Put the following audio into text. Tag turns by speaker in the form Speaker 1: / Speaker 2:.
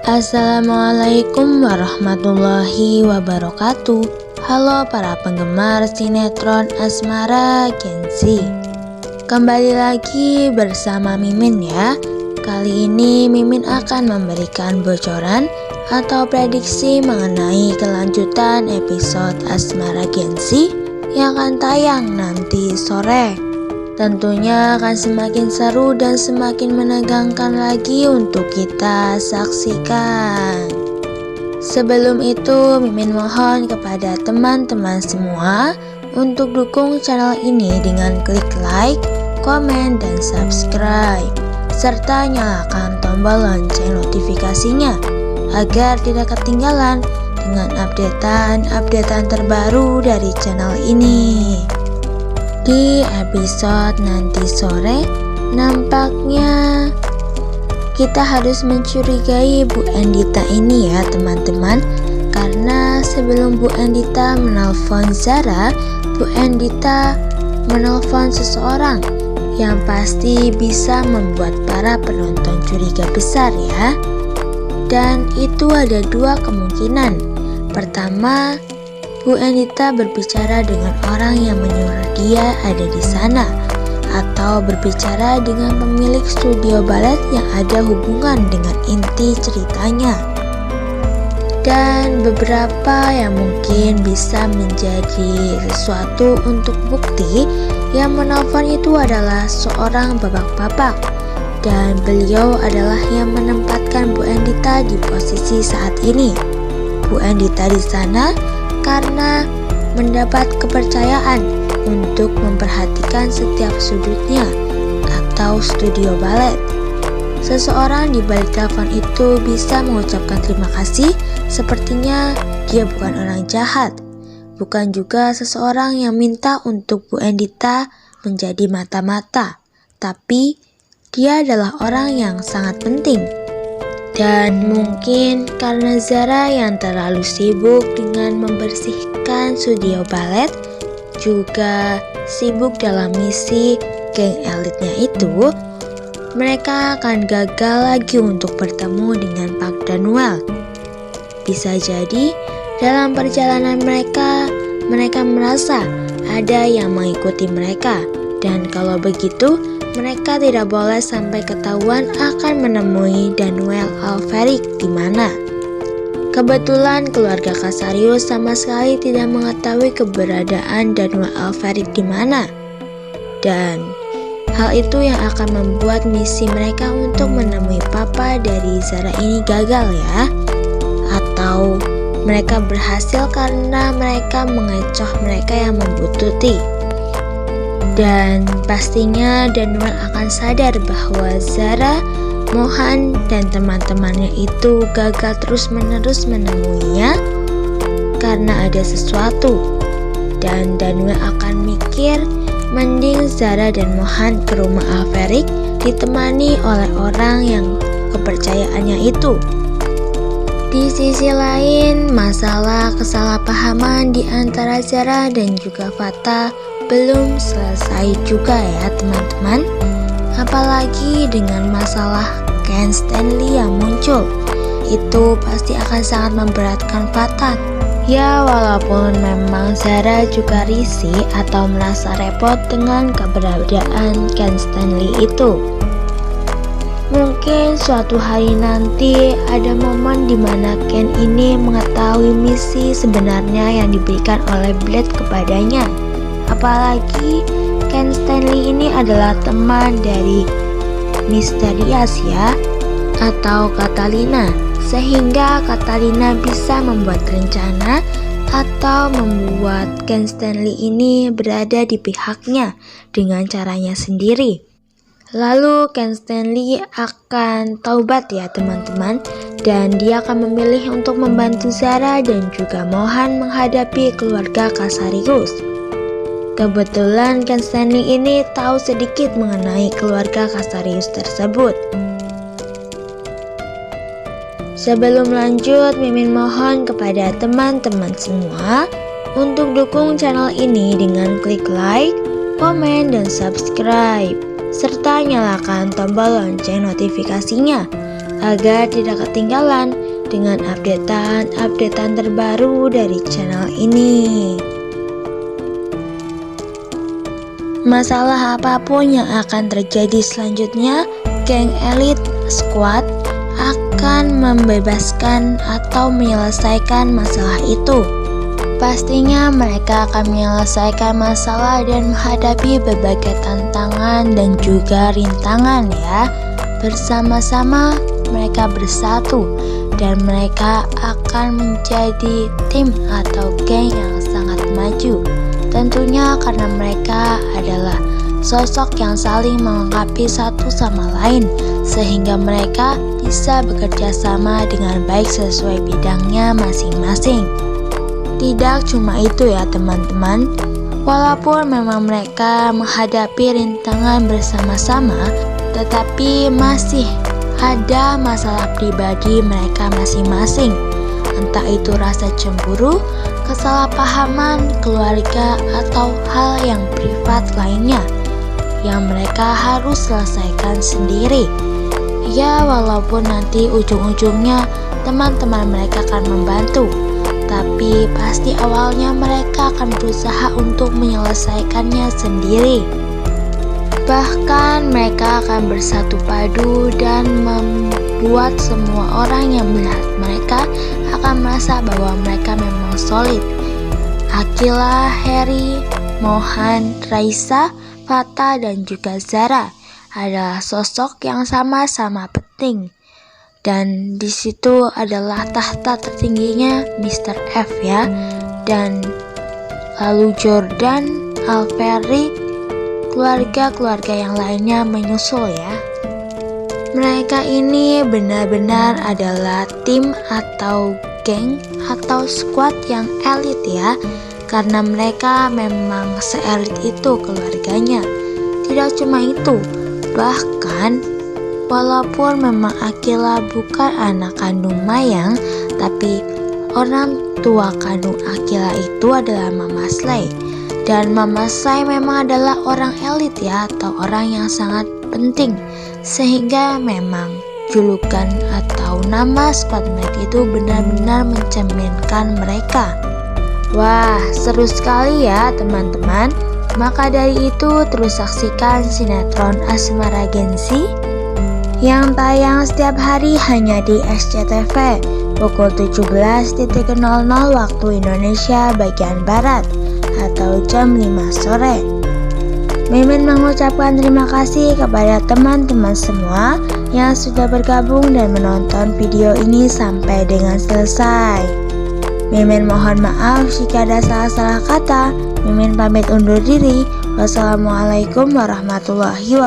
Speaker 1: Assalamualaikum warahmatullahi wabarakatuh. Halo para penggemar sinetron Asmara Gen-Z. Kembali lagi bersama Mimin ya. Kali ini Mimin akan memberikan bocoran atau prediksi mengenai kelanjutan episode Asmara Gen-Z yang akan tayang nanti sore. Tentunya akan semakin seru dan semakin menegangkan lagi untuk kita saksikan. Sebelum itu, Mimin mohon kepada teman-teman semua untuk dukung channel ini dengan klik like, komen, dan subscribe, serta nyalakan tombol lonceng notifikasinya agar tidak ketinggalan dengan updatean terbaru dari channel ini. Di episode nanti sore, nampaknya kita harus mencurigai Bu Endita ini ya teman-teman. Karena sebelum Bu Endita menelpon Zara, Bu Endita menelpon seseorang yang pasti bisa membuat para penonton curiga besar ya. Dan itu ada dua kemungkinan. Pertama, Bu Endita berbicara dengan orang yang menyuruh dia ada di sana, atau berbicara dengan pemilik studio balet yang ada hubungan dengan inti ceritanya. Dan beberapa yang mungkin bisa menjadi sesuatu untuk bukti yang menelpon itu adalah seorang bapak-bapak, dan beliau adalah yang menempatkan Bu Endita di posisi saat ini. Bu Endita di sana karena mendapat kepercayaan untuk memperhatikan setiap sudutnya atau studio balet. Seseorang di balik telepon itu bisa mengucapkan terima kasih, sepertinya dia bukan orang jahat, bukan juga seseorang yang minta untuk Bu Endita menjadi mata-mata, tapi dia adalah orang yang sangat penting. Dan mungkin karena Zara yang terlalu sibuk dengan membersihkan studio balet, juga sibuk dalam misi geng elitnya itu, mereka akan gagal lagi untuk bertemu dengan Park Dhan-Well. Bisa jadi dalam perjalanan mereka merasa ada yang mengikuti mereka, dan kalau begitu mereka tidak boleh sampai ketahuan akan menemui Dhan-Well Alvarik di mana. Kebetulan keluarga Casarius sama sekali tidak mengetahui keberadaan Dhan-Well Alvarik di mana. Dan hal itu yang akan membuat misi mereka untuk menemui papa dari Zara ini gagal ya. Atau mereka berhasil karena mereka mengecoh mereka yang membuntuti. Dan pastinya Dhan-Well akan sadar bahwa Zara, Mohan, dan teman-temannya itu gagal terus-menerus menemuinya karena ada sesuatu. Dan Dhan-Well akan mikir mending Zara dan Mohan ke rumah Alvarik ditemani oleh orang yang kepercayaannya itu. Di sisi lain, masalah kesalahpahaman di antara Zara dan juga Fata belum selesai juga ya teman-teman. Apalagi dengan masalah Ken Stanley yang muncul, itu pasti akan sangat memberatkan Fata. Ya walaupun memang Zara juga risih atau merasa repot dengan keberadaan Ken Stanley itu. Mungkin suatu hari nanti ada momen dimana Ken ini mengetahui misi sebenarnya yang diberikan oleh Blade kepadanya. Apalagi Ken Stanley ini adalah teman dari Mysterious ya, atau Catalina, sehingga Catalina bisa membuat rencana atau membuat Ken Stanley ini berada di pihaknya dengan caranya sendiri. Lalu Ken Stanley akan taubat ya teman-teman, dan dia akan memilih untuk membantu Zara dan juga Mohan menghadapi keluarga Casarius. Kebetulan Ken Stanley ini tahu sedikit mengenai keluarga Casarius tersebut. Sebelum lanjut, Mimin mohon kepada teman-teman semua untuk dukung channel ini dengan klik like, komen, dan subscribe, serta nyalakan tombol lonceng notifikasinya agar tidak ketinggalan dengan updatean terbaru dari channel ini. Masalah apapun yang akan terjadi selanjutnya, geng Elite Squad akan membebaskan atau menyelesaikan masalah itu. Pastinya mereka akan menyelesaikan masalah dan menghadapi berbagai tantangan dan juga rintangan ya. Bersama-sama mereka bersatu dan mereka akan menjadi tim atau geng yang sangat maju. Tentunya karena mereka adalah sosok yang saling melengkapi satu sama lain, sehingga mereka bisa bekerja sama dengan baik sesuai bidangnya masing-masing. Tidak cuma itu ya teman-teman, walaupun memang mereka menghadapi rintangan bersama-sama, tetapi masih ada masalah pribadi mereka masing-masing. Entah itu rasa cemburu, kesalahpahaman, keluarga, atau hal yang privat lainnya yang mereka harus selesaikan sendiri. Ya, walaupun nanti ujung-ujungnya teman-teman mereka akan membantu, tapi pasti awalnya mereka akan berusaha untuk menyelesaikannya sendiri. Bahkan mereka akan bersatu padu dan membuat semua orang yang melihat mereka akan merasa bahwa mereka memang solid. Akila, Harry, Mohan, Raisa, Fata, dan juga Zara adalah sosok yang sama-sama penting. Dan di situ adalah tahta tertingginya Mr. F ya. Dan lalu Jordan, Alferi, keluarga-keluarga yang lainnya menyusul ya. Mereka ini benar-benar adalah tim atau geng atau squad yang elit ya, karena mereka memang se-elit itu keluarganya. Tidak cuma itu, bahkan walaupun memang Akila bukan anak kandung Mayang, tapi orang tua kandung Akila itu adalah Mama Slay. Dan Mama Slay memang adalah orang elit ya, atau orang yang sangat penting, sehingga memang julukan atau nama squad mereka itu benar-benar mencerminkan mereka. Wah, seru sekali ya teman-teman. Maka dari itu terus saksikan sinetron Asmara Gengsi yang tayang setiap hari hanya di SCTV pukul 17.00 waktu Indonesia bagian Barat atau jam 5 sore. Mimin mengucapkan terima kasih kepada teman-teman semua yang sudah bergabung dan menonton video ini sampai dengan selesai. Mimin mohon maaf jika ada salah-salah kata. Mimin pamit undur diri. Wassalamualaikum warahmatullahi wabarakatuh.